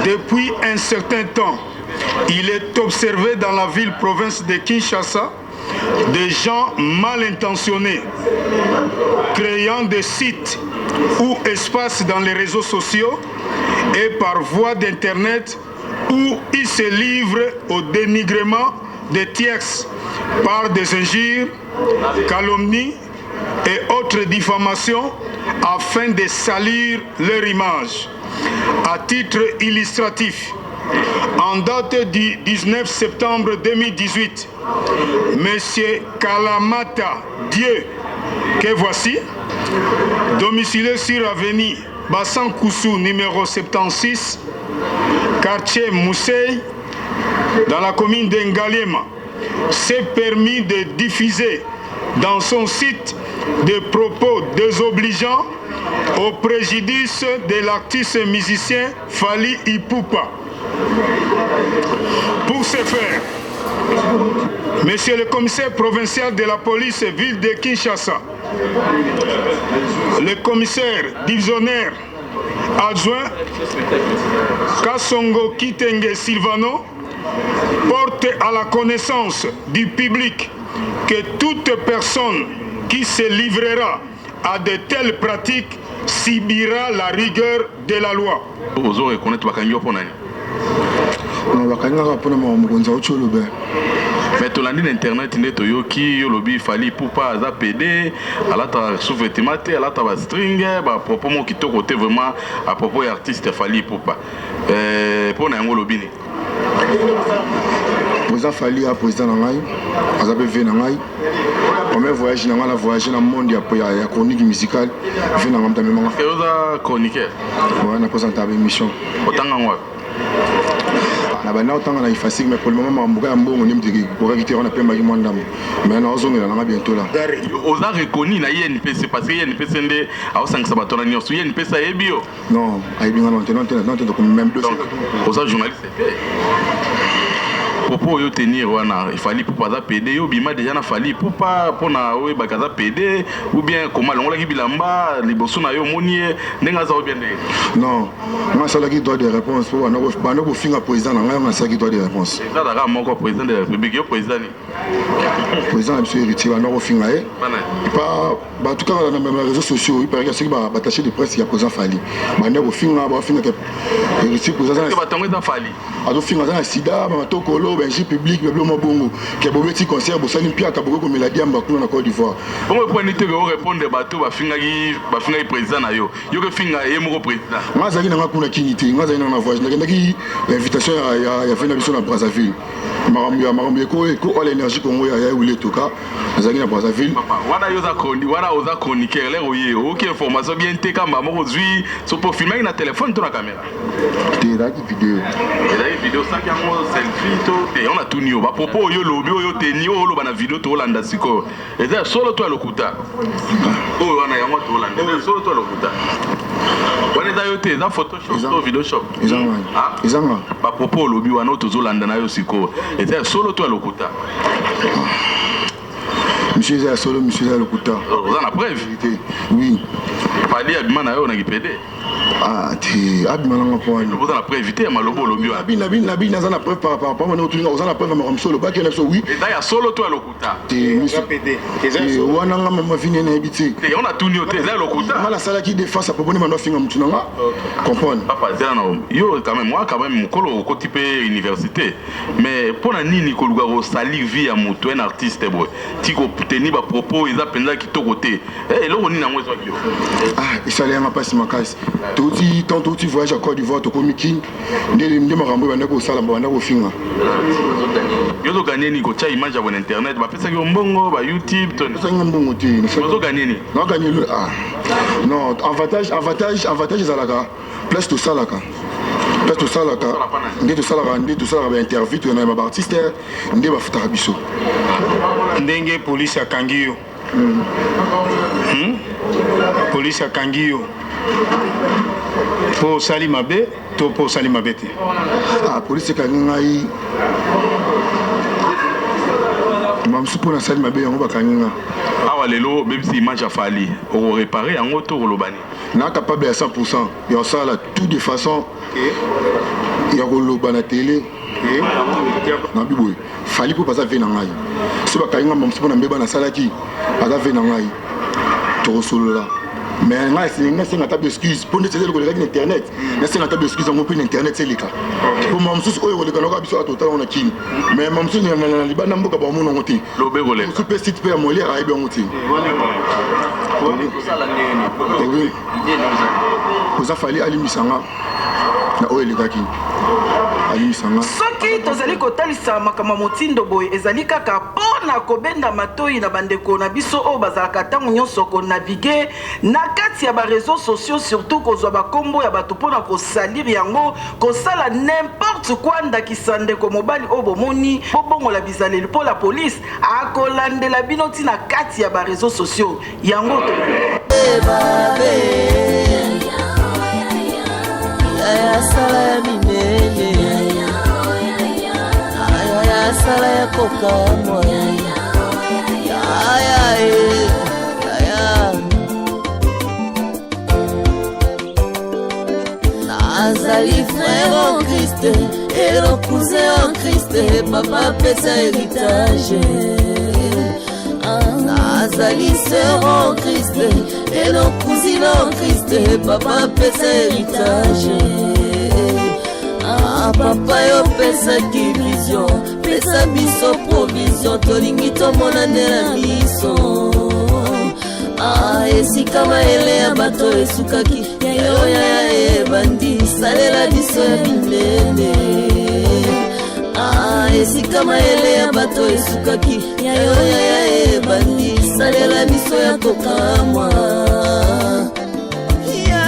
Depuis un certain temps, il est observé dans la ville-province de Kinshasa des gens mal intentionnés créant des sites ou espaces dans les réseaux sociaux et par voie d'internet où ils se livrent au dénigrement des tierces par des injures, calomnies et autres diffamations afin de salir leur image. À titre illustratif, en date du 19 septembre 2018, M. Kalamata Dieu, que voici, domicilié sur avenue Bassan Koussou numéro 76, quartier Moussei, dans la commune d'Engalema, s'est permis de diffuser dans son site des propos désobligeants au préjudice de l'artiste musicien Fally Ipupa. Pour ce faire, Monsieur le commissaire provincial de la police ville de Kinshasa, le commissaire divisionnaire adjoint Kassongo Kitenge Silvano porte à la connaissance du public que toute personne qui se livrera à de telles pratiques subira la rigueur de la loi. Mais tu l'as dit internet qui lobby Fally Ipupa aza PD alata sous-vêtement alata string propos mon qui côté vraiment à propos artiste Fally Ipupa pour na ngo lobby président Fally a président nangai azabe ve nangai premier voyage nangai la voyager dans monde ya chronique musicale ve nangai tamé manga oza chroniqueur ouais na présenter émission otanga ngwa na bana otanga na ifasik mais pour le moment mbuka ya mbongo ni mdiki pour éviter on appelle maki mwanda mais na ozongela na bientôt là oza reconnu na INPC parce que INPC ndé a osangisa batona nyoso INPC ebio non aibinga non comme même dossier oza journaliste propos yo tenir wana Fally Ipupa za PD yo bima déjà na Fally Ipupa pona we bakaza PD ou bien comment longola ki bilamba liboso na yo monie ndenga za bien non moi ça là qui doit des réponses pour bana ko finga président na ngai ça qui doit des réponses ça dara moko président de la République yo président ni président monsieur héritier bana ko finga pas en tout cas dans les réseaux sociaux il paraît que c'est ba attaché de presse il y a président Fally bana ko finga que héritier président ba tongo za Fally ado finga za sida ba tokolo benji public le blomo bongo ke bobeti concert bosani mpia ka boko meladi amba kuna na Côte d'Ivoire bongo point nite ko répondre bato ba finga président na yo ke finga ye moko président ngazaki na ngakuna kinité ngazaki na voyage ndaki invitation ya vena biso na Brazzaville marambo ko l'énergie Congo ya ule toka ngazaki na Brazzaville wana yo za kondi wana oza chroniqueur lero ye OK information bien te kamba moko zui so pour filmer na téléphone to na caméra te la vidéo ça qui en selfie to et on a tout nio ba propos yo lobi yo teni yo lo bana vidéo to landa siko et ça solo to lokuta oh on a yango to landa solo to lokuta wana da yo te za photoshop to video shop izanga ba propos lobi wana to zo landa na yo siko et ça solo to lokuta monsieur za solo monsieur za lokuta on a preuve oui Fally abima na yo na kipede ah ti abima na ngaponi vous en preuve éviter malobo lobi abina za na preuve par rapport à nous on a preuve ma solo ba kena so oui et ça ya solo to lokuta ti monsieur PD wana ngama mavini na ebiti et on a tout nio te za lokuta mala sala qui défense à propos de mano finga mtu nanga comprendre papa zana yo quand même mukolo ko type université mais pona nini ko luga ko sali vie ya mutu un artiste boy tiko tenir ba propos ils appellent qui to côté eh lo ni na mwezo kio ah isali ya mapasi makasi touti tantôt tu voyage à Côte d'Ivoire to komiki ndé makambo banda ko sala banda ko finga yo to gagner ni ko cha image sur internet ba pesa ko mbongo ba YouTube to ça mbongo te yo to gagner ni non gagner le ah non avantage zalaka place to salaka place to salaka ndé to salaka ba interview to na ba artiste ndé ba futa biso ndenge police akangi yo police akangi yo Pour Salimabé, pour Salimabé. Ah, police c'est quand ngai. Mam supo na Salimabé yango bakanyinga. Awa lelo même si image a fallu, on réparer yango to lobani. Na capable à 100%. Et ça là tout de façon il y a le na télé. Na biboy. Fali pour passer venir ngai. Si bakanyinga mam supo na mbeba na salaki, ada venir ngai. To solo là. Mais c'est une table d'excuse pour nous c'est le internet c'est une table d'excuse on peut internet c'est le cas pour moi monsieur oyo le kanaka biso total on a kini mais moi monsieur na libana mboka ba mon ngoti lobe gole super site pe molia aibe ngoti oui vous a fallu alimisanga na oyo le kaki alimisanga soki tozali kotalisa makama motindo boy ezali kaka pona kobenda matoi na bandeko na biso o bazalaka tango nyonso ko naviguer na kati ya ba réseaux sociaux surtout kozwa ba kombo ya bato pona ko salir yango ko sala n'importe quoi ndakisa ndeko mobali o bomoni bobongola bizaleli po la police akolandela binoti na kati ya ba réseaux sociaux yango to sala minene aya sala ya kokamwa nazali frère en Christ et le cousin en Christ papa pesa héritage nazali sœur en Christ et le cousin en Christ papa pesa héritage papa yo pesaki vision pesa biso provision tolingi tomona nde na miso esika maele ya bato esukaki yayo ya ebandi salela biso ya minene esika maele ya bato esukaki yayo ya ebandi salela biso ya kokamwa yeah.